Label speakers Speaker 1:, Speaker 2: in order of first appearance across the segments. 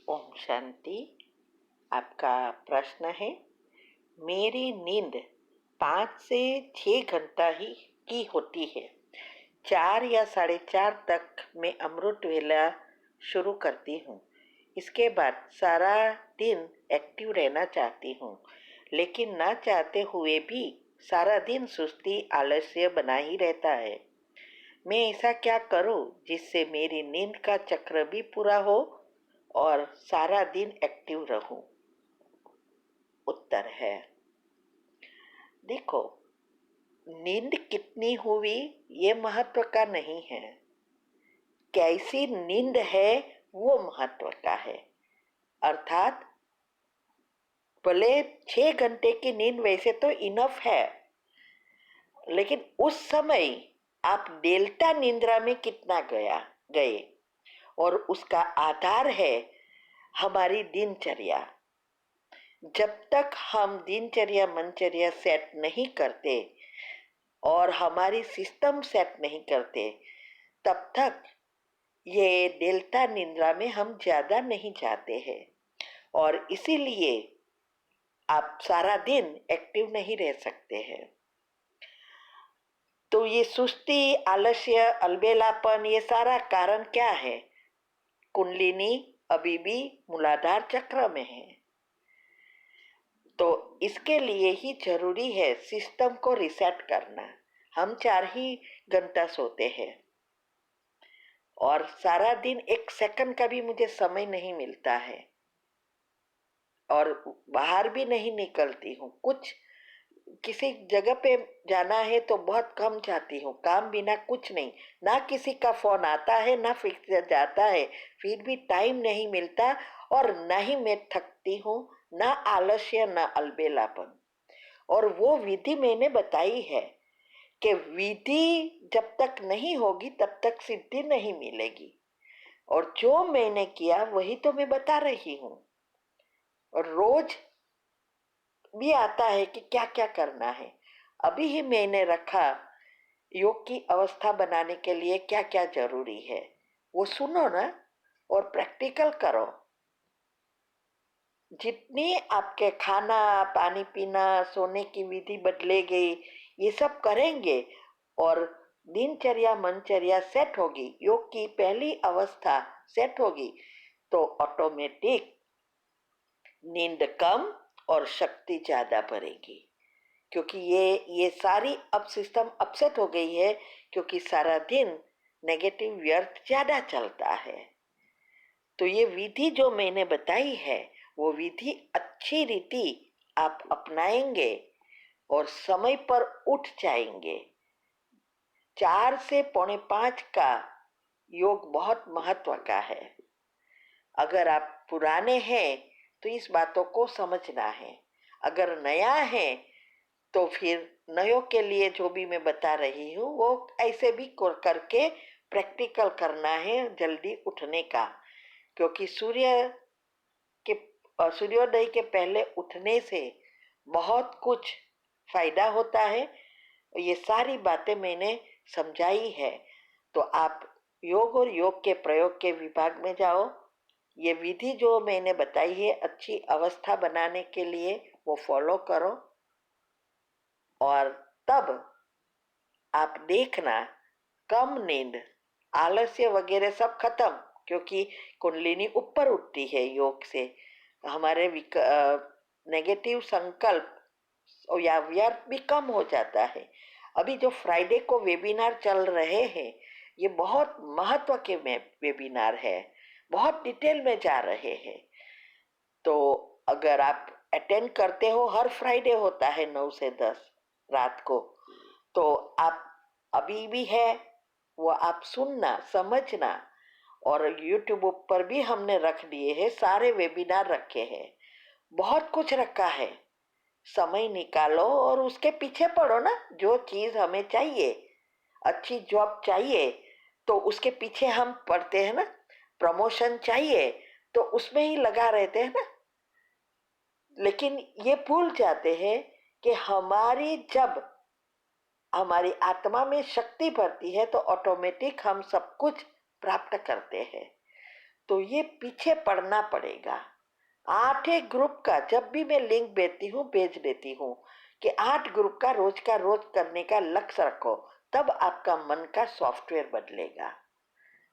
Speaker 1: ओम शांति। आपका प्रश्न है, मेरी नींद 5 से 6 घंटा ही की होती है। 4 या 4:30 तक मैं अमृत वेला शुरू करती हूँ। इसके बाद सारा दिन एक्टिव रहना चाहती हूँ, लेकिन ना चाहते हुए भी सारा दिन सुस्ती आलस्य बना ही रहता है। मैं ऐसा क्या करूँ जिससे मेरी नींद का चक्र भी पूरा हो और सारा दिन एक्टिव रहूं? उत्तर है, देखो, नींद कितनी हुई ये महत्व का नहीं है, कैसी नींद है वो महत्व का है। अर्थात भले 6 घंटे की नींद वैसे तो इनफ है, लेकिन उस समय आप डेल्टा निद्रा में कितना गए, और उसका आधार है हमारी दिनचर्या। जब तक हम दिनचर्या मनचर्या सेट नहीं करते और हमारी सिस्टम सेट नहीं करते, तब तक ये डेल्टा निद्रा में हम ज्यादा नहीं जाते हैं, और इसीलिए आप सारा दिन एक्टिव नहीं रह सकते हैं। तो ये सुस्ती, आलस्य, अलबेलापन, ये सारा कारण क्या है? कुंडलिनी अभी भी मूलाधार चक्र में है। तो इसके लिए ही जरूरी है सिस्टम को रिसेट करना। हम 4 ही घंटा सोते हैं और सारा दिन 1 सेकंड का भी मुझे समय नहीं मिलता है, और बाहर भी नहीं निकलती हूँ। कुछ किसी जगह पे जाना है तो बहुत कम जाती हूँ, काम बिना कुछ नहीं। ना किसी का फोन आता है ना फिक्स जाता है, फिर भी टाइम नहीं मिलता, और ना ही मैं थकती हूँ, ना आलस्य ना अलबेलापन। और वो विधि मैंने बताई है कि विधि जब तक नहीं होगी तब तक सिद्धि नहीं मिलेगी, और जो मैंने किया वही तो मैं बता रही हूँ। और रोज भी आता है कि क्या क्या करना है। अभी ही मैंने रखा योग की अवस्था बनाने के लिए क्या क्या जरूरी है, वो सुनो ना और प्रैक्टिकल करो। जितनी आपके खाना पानी पीना सोने की विधि बदलेगी, ये सब करेंगे और दिनचर्या मनचर्या सेट होगी, योग की पहली अवस्था सेट होगी, तो ऑटोमेटिक नींद कम और शक्ति ज्यादा बढ़ेगी। क्योंकि ये सारी अब सिस्टम अपसेट हो गई है, क्योंकि सारा दिन नेगेटिव व्यर्थ ज्यादा चलता है। तो ये विधि जो मैंने बताई है, वो विधि अच्छी रीति आप अपनाएंगे और समय पर उठ जाएंगे। 4 से 4:45 का योग बहुत महत्व का है। अगर आप पुराने हैं तो इस बातों को समझना है, अगर नया है तो फिर नयों के लिए जो भी मैं बता रही हूँ वो ऐसे भी करके प्रैक्टिकल करना है जल्दी उठने का। क्योंकि सूर्योदय के पहले उठने से बहुत कुछ फायदा होता है। ये सारी बातें मैंने समझाई है, तो आप योग और योग के प्रयोग के विभाग में जाओ। ये विधि जो मैंने बताई है अच्छी अवस्था बनाने के लिए, वो फॉलो करो, और तब आप देखना कम नींद, आलस्य वगैरह सब खत्म। क्योंकि कुंडलिनी ऊपर उठती है योग से, हमारे नेगेटिव संकल्प या व्यर्थ भी कम हो जाता है। अभी जो फ्राइडे को वेबिनार चल रहे हैं, ये बहुत महत्व के वेबिनार है, बहुत डिटेल में जा रहे हैं। तो अगर आप अटेंड करते हो, हर फ्राइडे होता है 9 से 10 रात को, तो आप अभी भी है वो आप सुनना समझना। और यूट्यूब पर भी हमने रख दिए हैं, सारे वेबिनार रखे हैं, बहुत कुछ रखा है। समय निकालो और उसके पीछे पड़ो ना। जो चीज हमें चाहिए, अच्छी जॉब चाहिए तो उसके पीछे हम पढ़ते हैं ना। प्रमोशन चाहिए तो उसमें ही लगा रहते हैं ना। लेकिन ये भूल जाते हैं कि जब हमारी आत्मा में शक्ति भरती है तो ऑटोमेटिक हम सब कुछ प्राप्त करते हैं। तो ये पीछे पड़ना पड़ेगा। 8 ग्रुप का जब भी मैं लिंक भेज देती हूँ कि 8 ग्रुप का रोज करने का लक्ष्य रखो, तब आपका मन का सॉफ्टवेयर बदलेगा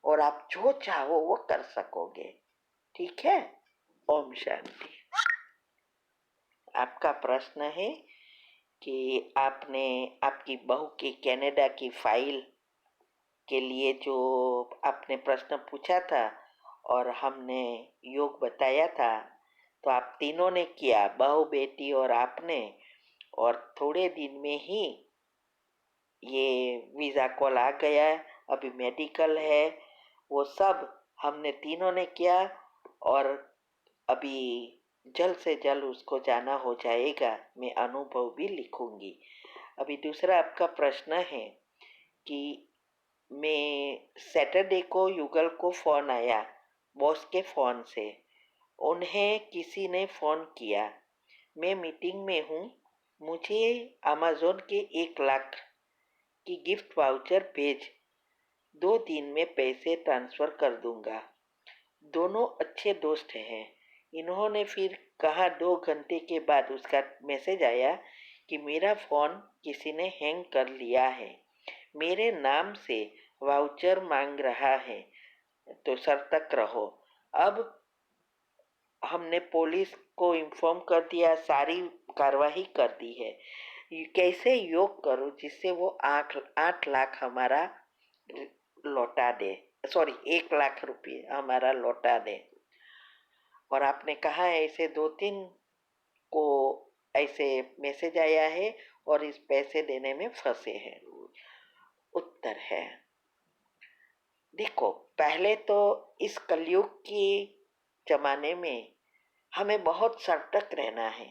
Speaker 1: और आप जो चाहो वो कर सकोगे। ठीक है। ओम शांति। आपका प्रश्न है कि आपने आपकी बहू की कनाडा की फाइल के लिए जो आपने प्रश्न पूछा था और हमने योग बताया था, तो आप तीनों ने किया, बहू, बेटी और आपने, और थोड़े दिन में ही ये वीज़ा कॉल आ गया। अभी मेडिकल है, वो सब हमने तीनों ने किया और अभी जल्द से जल्द उसको जाना हो जाएगा। मैं अनुभव भी लिखूंगी। अभी दूसरा आपका प्रश्न है कि मैं सैटरडे को युगल को फ़ोन आया बॉस के फ़ोन से, उन्हें किसी ने फ़ोन किया, मैं मीटिंग में हूँ, मुझे अमेज़न के 1 लाख की गिफ्ट वाउचर भेज, 2 दिन में पैसे ट्रांसफ़र कर दूंगा। दोनों अच्छे दोस्त हैं। इन्होंने फिर कहा 2 घंटे के बाद उसका मैसेज आया कि मेरा फ़ोन किसी ने हैंग कर लिया है, मेरे नाम से वाउचर मांग रहा है, तो सतर्क रहो। अब हमने पुलिस को इन्फॉर्म कर दिया, सारी कार्रवाई कर दी है। कैसे योग करो जिससे वो 8 लाख हमारा लौटा दे, सॉरी 1 लाख रुपये हमारा लौटा दे। और आपने कहा है ऐसे 2-3 को ऐसे मैसेज आया है और इस पैसे देने में फंसे हैं। उत्तर है, देखो, पहले तो इस कलयुग की जमाने में हमें बहुत सतर्क रहना है।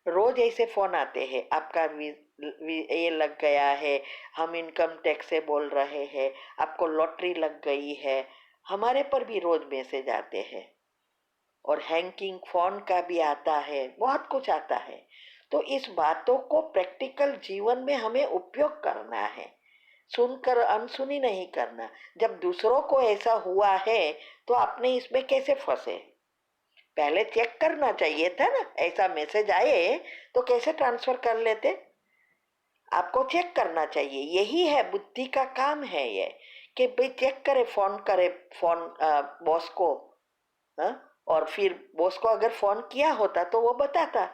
Speaker 1: रोज ऐसे फोन आते हैं, आपका ये लग गया है, हम इनकम टैक्स से बोल रहे हैं, आपको लॉटरी लग गई है, हमारे पर भी रोज मैसेज आते हैं और हैंकिंग फोन का भी आता है, बहुत कुछ आता है। तो इस बातों को प्रैक्टिकल जीवन में हमें उपयोग करना है, सुनकर अनसुनी नहीं करना। जब दूसरों को ऐसा हुआ है तो आपने इसमें कैसे फंसे, पहले चेक करना चाहिए था ना। ऐसा मैसेज आए तो कैसे ट्रांसफर कर लेते, आपको चेक करना चाहिए। यही है, बुद्धि का काम है ये, कि भाई चेक करे फोन बॉस को। हा? और फिर बॉस को अगर फोन किया होता तो वो बताता,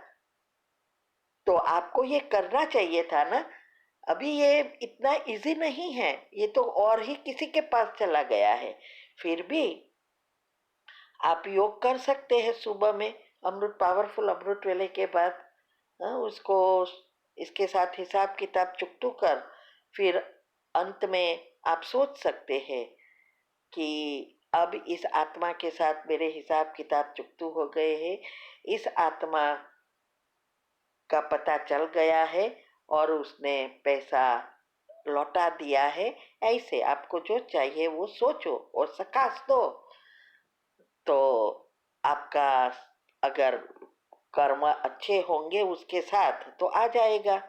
Speaker 1: तो आपको ये करना चाहिए था ना। अभी ये इतना इजी नहीं है, ये तो और ही किसी के पास चला गया है। फिर भी आप योग कर सकते हैं सुबह में, अमृत पावरफुल अमृत वेले के बाद। उसको इसके साथ हिसाब किताब चुकतू कर, फिर अंत में आप सोच सकते हैं कि अब इस आत्मा के साथ मेरे हिसाब किताब चुकतू हो गए हैं, इस आत्मा का पता चल गया है और उसने पैसा लौटा दिया है। ऐसे आपको जो चाहिए वो सोचो और सकाश दो, तो आपका अगर कर्म अच्छे होंगे उसके साथ तो आ जाएगा।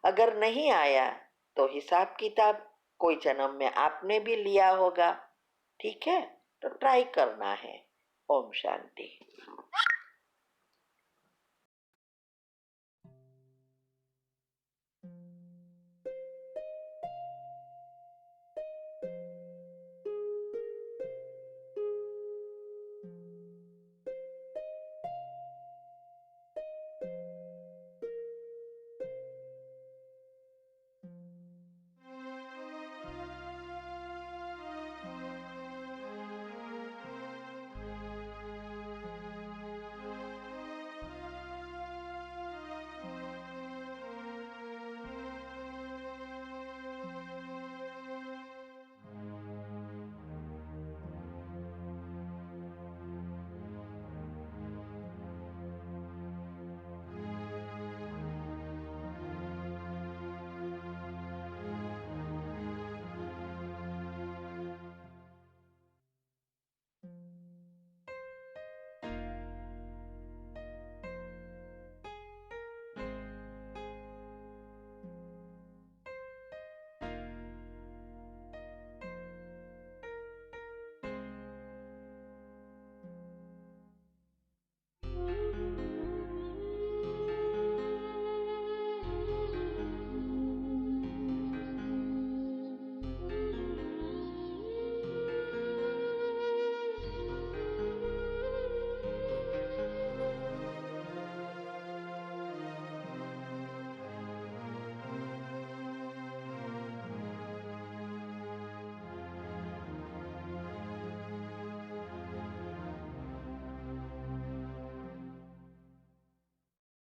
Speaker 1: अगर नहीं आया तो हिसाब किताब कोई जन्म में आपने भी लिया होगा। ठीक है, तो ट्राई करना है। ओम शांति।